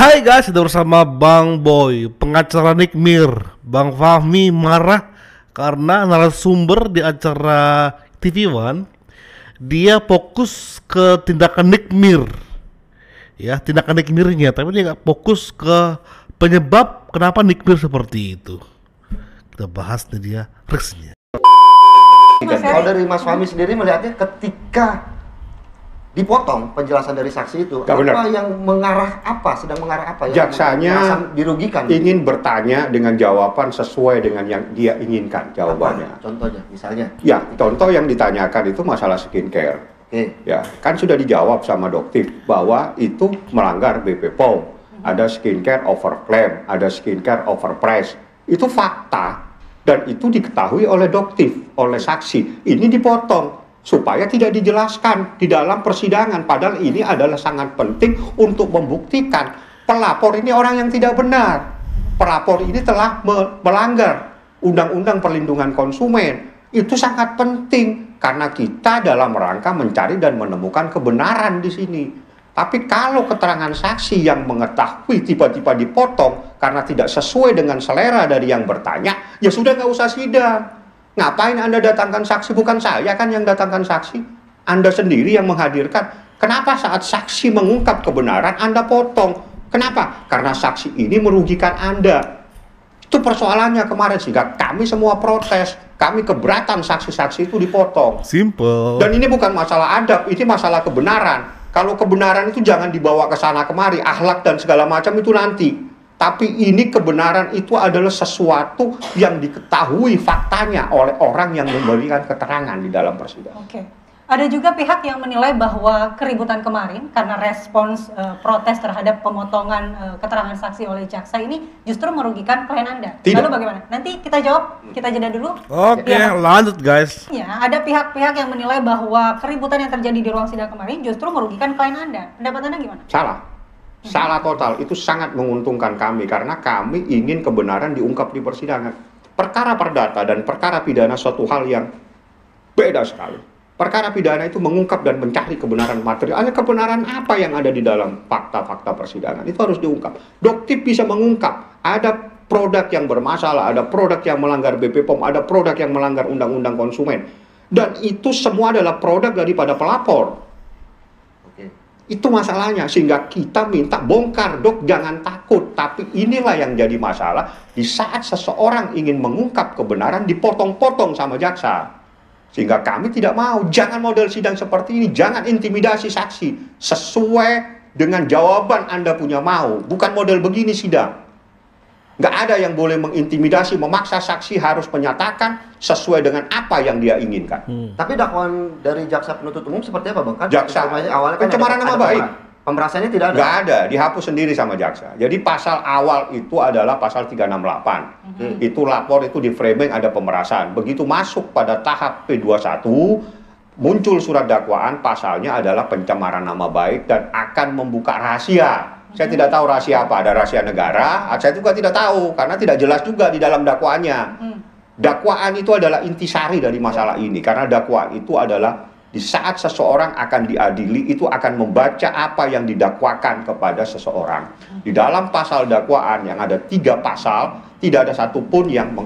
Hai guys, sudah bersama Bang Boy, pengacara Nick Mir. Bang Fahmi marah karena narasumber di acara TV One dia fokus ke tindakan Nick Mir, ya tindakan Nick Mirnya, tapi dia nggak fokus ke penyebab kenapa Nick Mir seperti itu. Kita bahas nih dia risknya. Kalau dari Mas Fahmi sendiri melihatnya ketika dipotong penjelasan dari saksi itu, Gak apa benar. yang mengarah apa, sedang mengarah apa yang Jaksanya merasa dirugikan? ingin bertanya dengan jawaban sesuai dengan yang dia inginkan jawabannya. Apa? Contohnya, misalnya. Ya, contoh yang ditanyakan itu masalah skincare. Oke. Ya, kan sudah dijawab sama Doktif bahwa itu melanggar BP POM. Ada skincare overclaim, ada skincare overprice. Itu fakta dan itu diketahui oleh Doktif, oleh saksi. Ini dipotong supaya tidak dijelaskan di dalam persidangan, padahal ini adalah sangat penting untuk membuktikan pelapor ini orang yang tidak benar. Pelapor ini telah melanggar Undang-Undang Perlindungan Konsumen. Itu sangat penting karena kita dalam rangka mencari dan menemukan kebenaran di sini. Tapi kalau keterangan saksi yang mengetahui tiba-tiba dipotong karena tidak sesuai dengan selera dari yang bertanya, ya sudah nggak usah sidang. Ngapain Anda datangkan saksi? Bukan saya kan yang datangkan saksi. Anda sendiri yang menghadirkan. Kenapa saat saksi mengungkap kebenaran Anda potong? Kenapa? Karena saksi ini merugikan Anda. Itu persoalannya kemarin, sehingga kami semua protes. Kami keberatan saksi-saksi itu dipotong. Simple. Dan ini bukan masalah adab, ini masalah kebenaran. Kalau kebenaran itu jangan dibawa ke sana kemari, akhlak dan segala macam itu nanti. Tapi ini kebenaran itu adalah sesuatu yang diketahui faktanya oleh orang yang memberikan keterangan di dalam persidangan. Oke. Ada juga pihak yang menilai bahwa keributan kemarin karena respons protes terhadap pemotongan keterangan saksi oleh jaksa ini justru merugikan klien Anda. Tidak. Lalu bagaimana? Nanti kita jawab, kita jeda dulu. Oke, Ya, lanjut guys. ya, ada pihak-pihak yang menilai bahwa keributan yang terjadi di ruang sidang kemarin justru merugikan klien Anda. Pendapat Anda gimana? Salah total. Itu sangat menguntungkan kami karena kami ingin kebenaran diungkap di persidangan. Perkara perdata dan perkara pidana suatu hal yang beda sekali. Perkara pidana itu mengungkap dan mencari kebenaran material. Ada kebenaran apa yang ada di dalam fakta-fakta persidangan. Itu harus diungkap. Doktif bisa mengungkap. Ada produk yang bermasalah, ada produk yang melanggar BP POM, ada produk yang melanggar Undang-Undang Konsumen. Dan itu semua adalah produk daripada pelapor. Itu masalahnya, sehingga kita minta bongkar, Dok, jangan takut. Tapi inilah yang jadi masalah di saat seseorang ingin mengungkap kebenaran dipotong-potong sama jaksa. Sehingga kami tidak mau, jangan model sidang seperti ini, jangan intimidasi saksi. Sesuai dengan jawaban Anda punya mau, bukan model begini sidang. Nggak ada yang boleh mengintimidasi, memaksa saksi harus menyatakan sesuai dengan apa yang dia inginkan. Tapi dakwaan dari jaksa penuntut umum seperti apa, Bang? Kan Jaksa, awalnya kan pencemaran nama baik. Pemerasannya tidak ada. Nggak ada, dihapus sendiri sama jaksa. Jadi pasal awal itu adalah pasal 368. Itu lapor itu di framing ada pemerasan. Begitu masuk pada tahap P21, muncul surat dakwaan, pasalnya adalah pencemaran nama baik dan akan membuka rahasia. Saya tidak tahu rahasia apa, ada rahasia negara, saya juga tidak tahu karena tidak jelas juga di dalam dakwaannya. Dakwaan itu adalah intisari dari masalah ini karena dakwaan itu adalah di saat seseorang akan diadili itu akan membaca apa yang didakwakan kepada seseorang. Di dalam pasal dakwaan yang ada 3 pasal, tidak ada satupun yang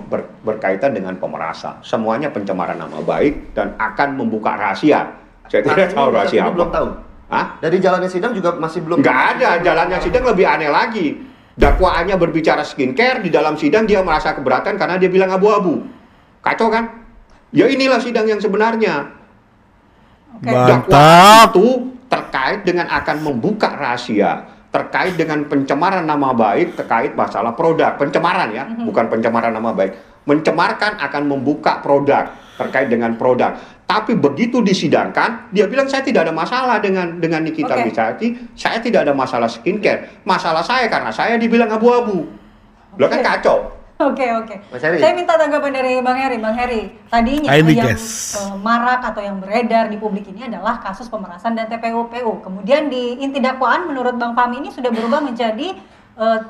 berkaitan dengan pemerasan. Semuanya pencemaran nama baik dan akan membuka rahasia. Saya tidak tahu rahasia apa. Belum tahu. Hah? Dari jalannya sidang juga masih belum. Nggak ada, jalannya sidang lebih aneh lagi. Dakwaannya berbicara skincare, di dalam sidang dia merasa keberatan karena dia bilang abu-abu. Kacau kan? Ya inilah sidang yang sebenarnya. Oke. Mantap. Dakwaan itu terkait dengan akan membuka rahasia, terkait dengan pencemaran nama baik, terkait masalah produk. Pencemaran ya, bukan pencemaran nama baik. Mencemarkan akan membuka produk, terkait dengan produk. Tapi begitu disidangkan, dia bilang saya tidak ada masalah dengan Nikita Mirzani, saya tidak ada masalah skincare. Masalah saya karena saya dibilang abu-abu. Lo kan kacau. Oke. Mas Heri. Saya minta tanggapan dari Bang Heri. Bang Heri, tadinya Ini, yang guys. marak atau yang beredar di publik ini adalah kasus pemerasan dan TPU-PU. Kemudian di inti dakwaan menurut Bang Fahmi ini sudah berubah menjadi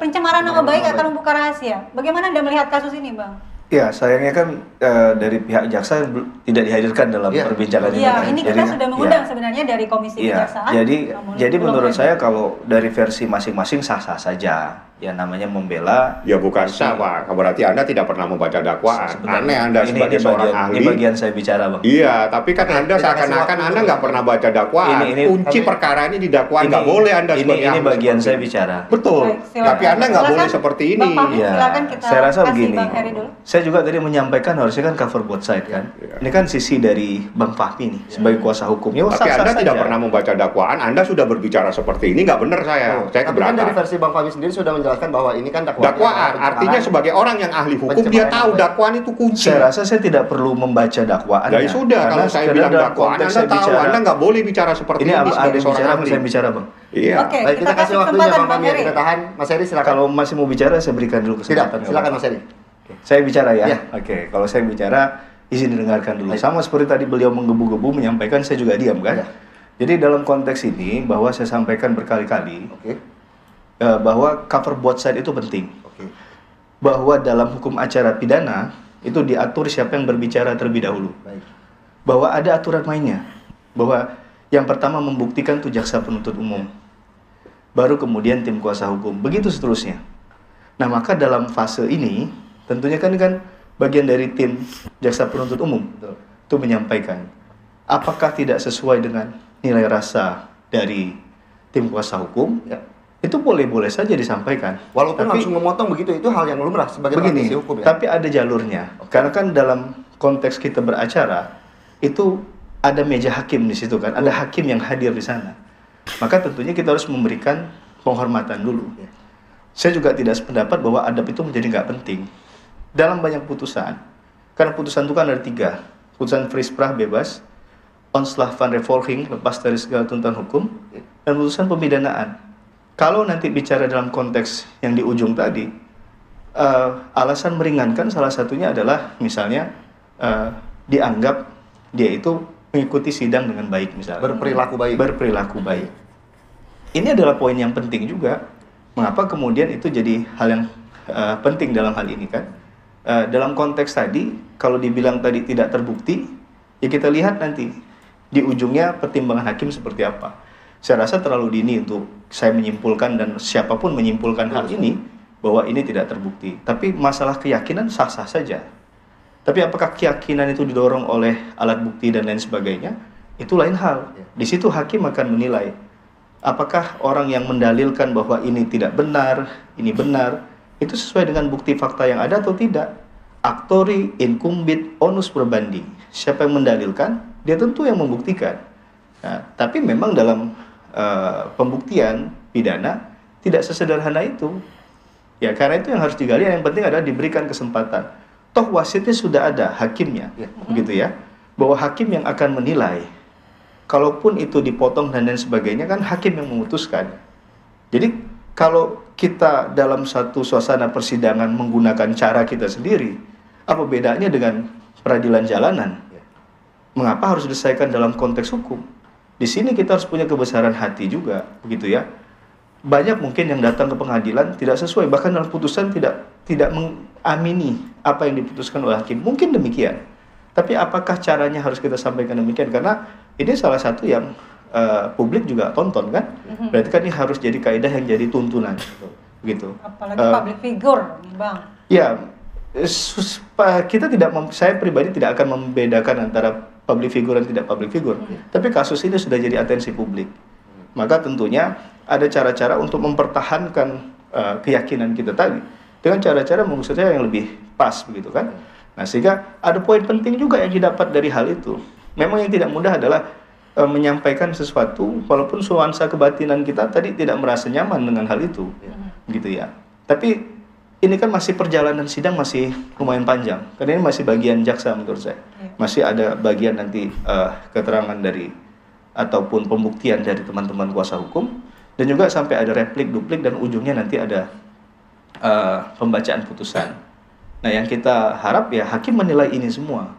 pencemaran nama baik akan membuka rahasia. Bagaimana Anda melihat kasus ini, Bang? Ya, sayangnya kan dari pihak jaksa tidak dihadirkan dalam Iya. perbincangan ini. Iya, kan. ini kita Jadi, sudah mengundang ya. sebenarnya dari Komisi Iya, Kejaksaan. namun jadi belum menurut hadir. saya kalau dari versi masing-masing sah-sah saja. Ya namanya membela. Ya bukan sah, Pak. Berarti Anda tidak pernah membaca dakwaan. Sebenarnya Aneh Anda sebagai seorang ahli. Ini bagian saya bicara, Bang. Iya, tapi kan Anda Tidak kasih seakan-akan waktu Anda dulu. nggak pernah baca dakwaan. Kunci Tapi- perkara ini di dakwaan nggak boleh Anda sebagai ini ahli bagian seperti saya ini. bicara. Betul. Baik, silakan. Tapi Anda nggak boleh Silakan, seperti Bang ini. Fahmi. Iya, Silakan kita saya rasa kasih begini. Bang Heri dulu. Saya juga tadi menyampaikan harusnya kan cover both side kan. Iya. Ini kan sisi dari Bang Fahmi nih sebagai kuasa hukum. Ya, Tapi sah-sah Anda tidak saja. pernah membaca dakwaan, Anda sudah berbicara seperti ini, nggak benar saya. Saya Tapi kan dari keberatan. versi Bang Fahmi sendiri sudah menjelaskan bahwa ini kan Dakwaan, artinya sebagai orang yang ahli hukum, dia tahu dakwaan itu kunci. Saya rasa saya tidak perlu membaca dakwaan. Ya sudah, kalau saya bilang dakwaan, Anda tahu, Anda nggak boleh bicara seperti ini ini ada sebagai yang seorang bicara, ahli. saya bicara, Bang. Iya. Oke, Baik, kita kasih waktunya kesempatan Bang Fahmi, Heri. kita tahan. Mas Heri silakan. Kalau masih mau bicara, saya berikan dulu Tidak, kesempatan. silakan Mas Heri. Saya bicara ya. Ya. Oke, kalau saya bicara, izin didengarkan dulu. Baik. Sama seperti tadi beliau menggebu-gebu menyampaikan, saya juga diam kan. Ya. Jadi dalam konteks ini bahwa saya sampaikan berkali-kali Oke. bahwa cover both side itu penting. Oke. Bahwa dalam hukum acara pidana itu diatur siapa yang berbicara terlebih dahulu. Baik. Bahwa ada aturan mainnya. Bahwa yang pertama membuktikan itu jaksa penuntut umum. Baru kemudian tim kuasa hukum. Begitu seterusnya. Nah, maka dalam fase ini tentunya kan bagian dari tim jaksa penuntut umum Betul. itu menyampaikan apakah tidak sesuai dengan nilai rasa dari tim kuasa hukum, Ya. itu boleh-boleh saja disampaikan. Walaupun Tapi langsung memotong begitu, itu hal yang lumrah sebagai begini, praktisi hukum ya. tapi ada jalurnya. Karena kan dalam konteks kita beracara itu ada meja hakim di situ kan, ada hakim yang hadir di sana. Maka tentunya kita harus memberikan penghormatan dulu. Ya. Saya juga tidak sependapat bahwa adab itu menjadi nggak penting. Dalam banyak putusan, karena putusan itu kan ada 3. Putusan frisprach bebas, onslaught van revolving, lepas dari segala tuntutan hukum, dan putusan pemidanaan. Kalau nanti bicara dalam konteks yang di ujung tadi, alasan meringankan salah satunya adalah misalnya dianggap dia itu mengikuti sidang dengan baik misalnya. Berperilaku baik. Berperilaku baik. Ini adalah poin yang penting juga. Mengapa kemudian itu jadi hal yang penting dalam hal ini kan? Dalam konteks tadi, kalau dibilang tadi tidak terbukti, ya kita lihat nanti di ujungnya pertimbangan hakim seperti apa. Saya rasa terlalu dini untuk saya menyimpulkan dan siapapun menyimpulkan hal ini bahwa ini tidak terbukti. Tapi masalah keyakinan sah-sah saja. Tapi apakah keyakinan itu didorong oleh alat bukti dan lain sebagainya? Itu lain hal. Di situ hakim akan menilai apakah orang yang mendalilkan bahwa ini tidak benar, ini benar, itu sesuai dengan bukti fakta yang ada atau tidak. Aktori, incumbit, onus probandi. Siapa yang mendalilkan, dia tentu yang membuktikan. Nah, tapi memang dalam pembuktian pidana tidak sesederhana itu. Ya, karena itu yang harus digali, yang penting adalah diberikan kesempatan. Toh wasitnya sudah ada, hakimnya, begitu ya. Bahwa hakim yang akan menilai. Kalaupun itu dipotong dan lain sebagainya, kan hakim yang memutuskan. Jadi kalau kita dalam satu suasana persidangan menggunakan cara kita sendiri, apa bedanya dengan peradilan jalanan? Mengapa harus diselesaikan dalam konteks hukum? Di sini kita harus punya kebesaran hati juga, begitu ya. Banyak mungkin yang datang ke pengadilan tidak sesuai, bahkan dalam putusan tidak mengamini apa yang diputuskan oleh hakim. Mungkin demikian. Tapi apakah caranya harus kita sampaikan demikian? Karena ini salah satu yang publik juga tonton kan. Berarti kan ini harus jadi kaidah yang jadi tuntunan, begitu. Apalagi public figure, Bang. Ya, kita tidak, saya pribadi tidak akan membedakan antara public figure dan tidak public figure. Tapi kasus ini sudah jadi atensi publik. Maka tentunya ada cara-cara untuk mempertahankan keyakinan kita tadi dengan cara-cara menurut saya yang lebih pas, begitu kan. Nah, sehingga ada poin penting juga yang didapat dari hal itu. Memang yang tidak mudah adalah menyampaikan sesuatu walaupun nuansa kebatinan kita tadi tidak merasa nyaman dengan hal itu, gitu ya. Tapi ini kan masih perjalanan sidang masih lumayan panjang. Karena ini masih bagian jaksa menurut saya. Masih ada bagian nanti keterangan dari ataupun pembuktian dari teman-teman kuasa hukum, dan juga sampai ada replik, duplik, dan ujungnya nanti ada pembacaan putusan. Nah, yang kita harap ya hakim menilai ini semua.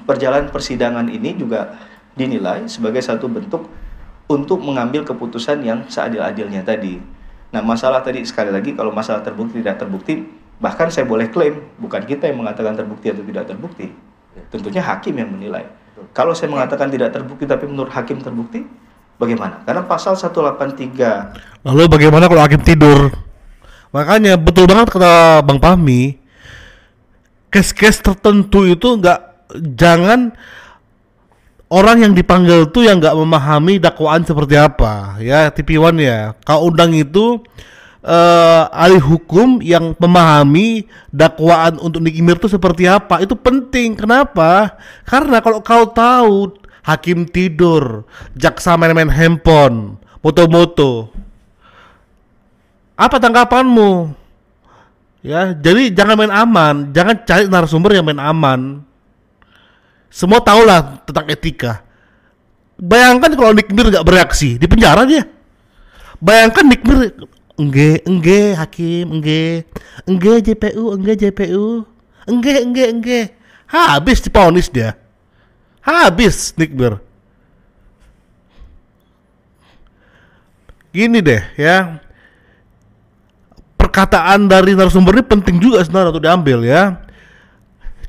Perjalanan persidangan ini juga dinilai sebagai satu bentuk untuk mengambil keputusan yang seadil-adilnya tadi. Nah, masalah tadi sekali lagi, kalau masalah terbukti tidak terbukti, Bahkan saya boleh klaim, bukan kita yang mengatakan terbukti atau tidak terbukti. Tentunya hakim yang menilai. Kalau saya mengatakan tidak terbukti tapi menurut hakim terbukti, bagaimana? Karena pasal 183. Lalu bagaimana kalau hakim tidur? Makanya betul banget kata Bang Fahmi, case-case tertentu itu jangan orang yang dipanggil tuh yang nggak memahami dakwaan seperti apa, ya TV1 ya. Kau undang itu ahli hukum yang memahami dakwaan untuk Nicky Mir itu seperti apa. Itu penting. Kenapa? Karena kalau kau tahu hakim tidur, jaksa main-main handphone, moto-moto, apa tanggapanmu? Ya, jadi jangan main aman, jangan cari narasumber yang main aman. Semua tahulah tentang etika. Bayangkan kalau Nicky Mir nggak bereaksi, di penjara dia. Bayangkan Nicky Mir, enggak hakim, enggak JPU, enggak. Habis diponis dia. Habis Nicky Mir. Gini deh ya. Perkataan dari narasumber ini penting juga sebenarnya untuk diambil ya.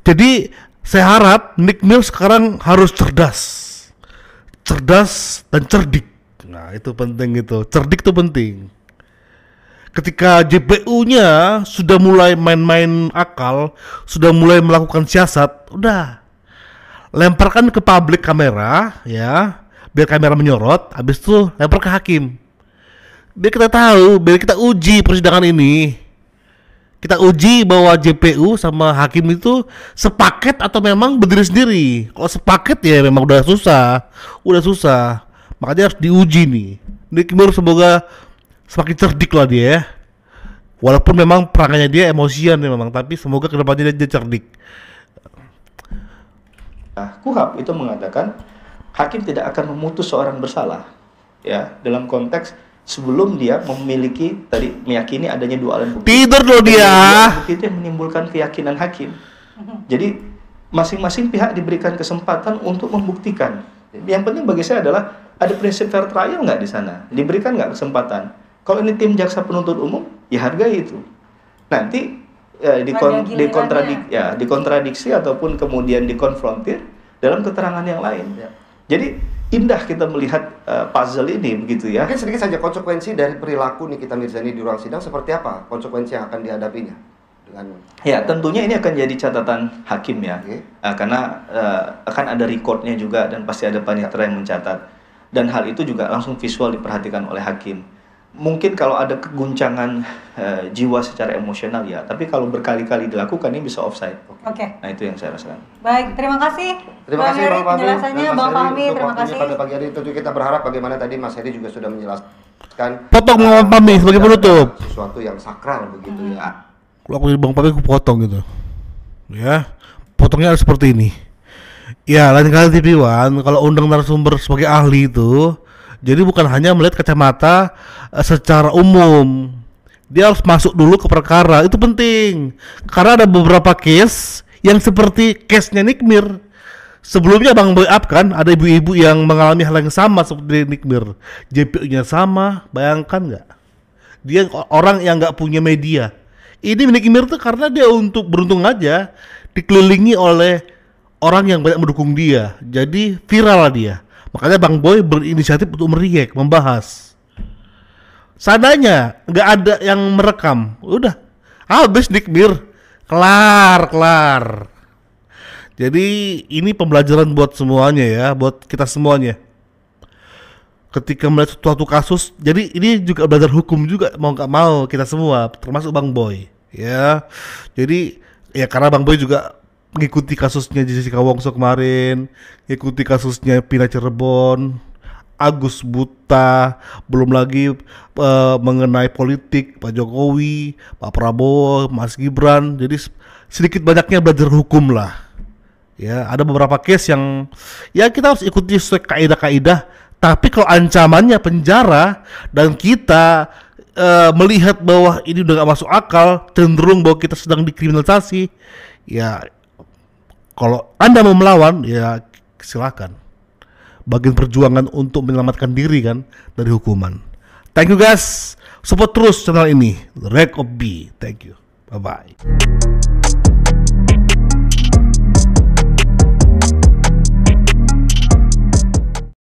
Jadi saya harap Nicky Mir sekarang harus cerdas dan cerdik. Nah itu penting itu, cerdik itu penting. Ketika JPU-nya sudah mulai main-main akal, sudah mulai melakukan siasat, udah lemparkan ke publik kamera ya, biar kamera menyorot, habis itu lempar ke hakim. Biar kita tahu, biar kita uji persidangan ini. Kita uji bahwa JPU sama hakim itu sepaket atau memang berdiri sendiri. Kalau sepaket ya memang udah susah. Makanya harus diuji nih. Nicky Mir semoga semakin cerdik lah dia ya. Walaupun memang perangannya dia emosian ya memang, tapi semoga kedepannya dia cerdik. Nah, KUHAP itu mengatakan hakim tidak akan memutus seorang bersalah, ya, dalam konteks sebelum dia meyakini adanya dua alat bukti. Tidur loh dia. Bukti itu yang menimbulkan keyakinan hakim. Jadi masing-masing pihak diberikan kesempatan untuk membuktikan. Yang penting bagi saya adalah ada prinsip fair trial nggak di sana, diberikan nggak kesempatan. Kalau ini tim jaksa penuntut umum, ya hargai itu. Nanti dikontradiksi ataupun kemudian dikonfrontir dalam keterangan yang lain. Ya. Jadi indah kita melihat puzzle ini begitu ya. Mungkin sedikit saja konsekuensi dari perilaku Nikita Mirzani di ruang sidang seperti apa? Konsekuensi yang akan dihadapinya dengan ya tentunya ini akan jadi catatan hakim ya. Okay. Karena akan ada recordnya juga dan pasti ada panitera yang mencatat. Dan hal itu juga langsung visual diperhatikan oleh hakim. Mungkin kalau ada keguncangan jiwa secara emosional ya, tapi kalau berkali-kali dilakukan ini bisa offside. Oke. Nah itu yang saya rasakan. Baik, terima kasih. Terima kasih Bang Fahmi. Penjelasannya Bang Fahmi, terima kasih. Pada pagi hari tentu kita berharap bagaimana tadi Mas Heri juga sudah menjelaskan. Potong Bang Fahmi sebagai penutup. Sesuatu yang sakral begitu ya. Kalau aku jadi Bang Fahmi aku potong gitu. Ya, potongnya seperti ini. Ya, lain kali TV1 kalau undang narasumber sebagai ahli itu, jadi bukan hanya melihat kacamata secara umum. Dia harus masuk dulu ke perkara, itu penting. Karena ada beberapa case yang seperti case-nya Nicky Mir. Sebelumnya Bang Boy Up kan, ada ibu-ibu yang mengalami hal yang sama seperti Nicky Mir. JPU-nya sama, bayangkan nggak? Dia orang yang nggak punya media. Ini Nicky Mir tuh karena dia untuk beruntung aja dikelilingi oleh orang yang banyak mendukung dia. Jadi viral lah dia. Makanya Bang Boy berinisiatif untuk meriak, membahas. Seandainya nggak ada yang merekam, udah habis Nicky Mir, kelar. Jadi ini pembelajaran buat semuanya ya, buat kita semuanya. Ketika melihat suatu kasus, jadi ini juga belajar hukum juga mau nggak mau kita semua, termasuk Bang Boy, ya. Jadi ya karena Bang Boy juga mengikuti kasusnya Jessica Wongso kemarin, mengikuti kasusnya Pina Cirebon, Agus Buta, belum lagi mengenai politik Pak Jokowi, Pak Prabowo, Mas Gibran. Jadi sedikit banyaknya belajar hukum lah. Ya, ada beberapa case yang ya kita harus ikuti sesuai kaidah-kaidah. Tapi kalau ancamannya penjara dan kita melihat bahwa ini udah gak masuk akal, cenderung bahwa kita sedang dikriminalisasi, ya kalau Anda mau melawan, ya silakan. Bagian perjuangan untuk menyelamatkan diri kan dari hukuman. Thank you guys. Support terus channel ini. The Rank of B. Thank you. Bye-bye.